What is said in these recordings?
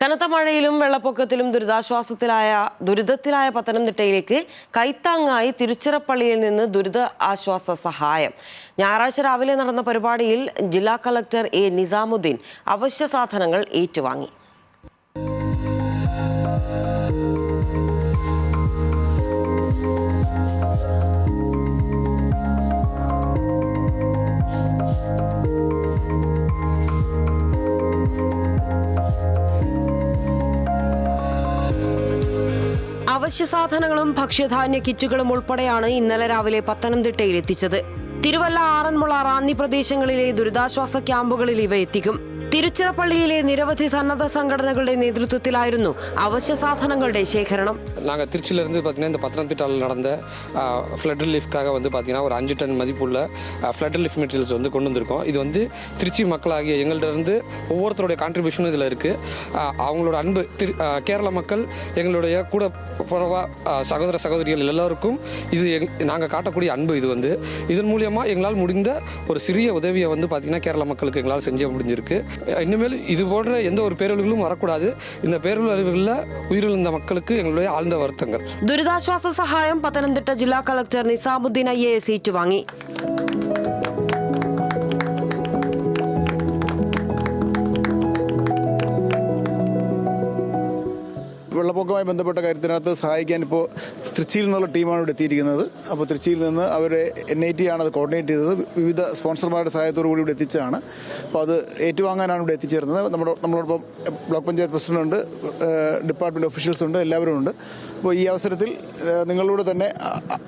കനത്ത മഴയിലും വെള്ളപ്പൊക്കത്തിലും ദുരിതത്തിലായ പത്തനംതിട്ടയിലേക്ക് കൈത്താങ്ങായി തിരുച്ചിറപ്പള്ളിയിൽ നിന്ന് ദുരിത ആശ്വാസ സഹായം. ഞായറാഴ്ച രാവിലെ നടന്ന പരിപാടിയിൽ ജില്ലാ കളക്ടർ എ നിസാമുദ്ദീൻ അവശ്യ സാധനങ്ങൾ ഏറ്റുവാങ്ങി. അവശ്യ സാധനങ്ങളും ഭക്ഷ്യധാന്യ കിറ്റുകളും ഉൾപ്പെടെയാണ് ഇന്നലെ രാവിലെ പത്തനംതിട്ടയിൽ എത്തിച്ചത്. തിരുവല്ല, ആറന്മുള, റാന്നി പ്രദേശങ്ങളിലെ ദുരിതാശ്വാസ ക്യാമ്പുകളിൽ ഇവ എത്തിക്കും. തിരുച്ചിറപ്പള്ളിയിലെ നിരവധി സന്നദ്ധ സംഘടനകളുടെ നേതൃത്വത്തിലായിരുന്നു അവശ്യ സാധനങ്ങളുടെ ശേഖരണം. நாங்கள் திருச்சியிலேருந்து பார்த்தீங்கன்னா இந்த பத்தனம்திட்டாவில் நடந்த ஃப்ளட் ரிலீஃப்காக பார்த்தீங்கன்னா ஒரு 5 டன் மதிப்புள்ள ஃப்ளட் ரிலீஃப் மெட்டீரியல்ஸ் கொண்டு வந்திருக்கோம். இது திருச்சி மக்களாகிய எங்கள்கிட்ட இருந்து ஒவ்வொருத்தருடைய கான்ட்ரிபியூஷனும் இதில் இருக்குது. அவங்களோட அன்பு கேரள மக்கள் எங்களுடைய கூட புறவா சகோதர சகோதரிகள் எல்லாருக்கும் இது நாங்கள் காட்டக்கூடிய அன்பு. இதன் மூலியமாக எங்களால் முடிந்த ஒரு சிறிய உதவியை பார்த்தீங்கன்னா கேரள மக்களுக்கு எங்களால் செஞ்ச முடிஞ்சிருக்கு. இனிமேல் இது போன்ற எந்த ஒரு பேரழிவுகளும் வரக்கூடாது. இந்த பேரழிவுகளில் உயிரிழந்த மக்களுக்கு எங்களுடைய ആഴ്ന്ന വർത്തങ്ങൾ. ദുരിതാശ്വാസ സഹായം പത്തനംതിട്ട ജില്ലാ കളക്ടർ നിസാമുദ്ദീൻ IAS ഏറ്റുവാങ്ങി. വെള്ളപ്പൊക്കവുമായി ബന്ധപ്പെട്ട കാര്യത്തിനകത്ത് സഹായിക്കാൻ ഇപ്പോൾ തൃച്ചിയിൽ നിന്നുള്ള ടീമാണ് ഇവിടെ എത്തിയിരിക്കുന്നത്. അപ്പോൾ തൃച്ചിയിൽ നിന്ന് അവർ NIT ആണ് അത് കോർഡിനേറ്റ് ചെയ്തത്. വിവിധ സ്പോൺസർമാരുടെ സഹായത്തോടു കൂടി ഇവിടെ എത്തിച്ചതാണ്. അപ്പോൾ അത് ഏറ്റുവാങ്ങാനാണ് ഇവിടെ എത്തിച്ചേർന്നത്. നമ്മളോടൊപ്പം ബ്ലോക്ക് പഞ്ചായത്ത് പ്രസിഡന്റ് ഉണ്ട്, ഡിപ്പാർട്ട്മെൻറ്റ് ഒഫീഷ്യൽസ് ഉണ്ട്, എല്ലാവരും ഉണ്ട്. അപ്പോൾ ഈ അവസരത്തിൽ നിങ്ങളോട് തന്നെ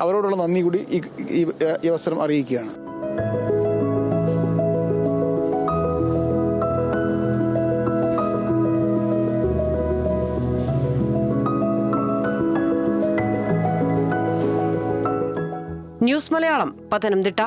അവരോടുള്ള നന്ദി കൂടി ഈ അവസരം അറിയിക്കുകയാണ്. ന്യൂസ് മലയാളം, പത്തനംതിട്ട.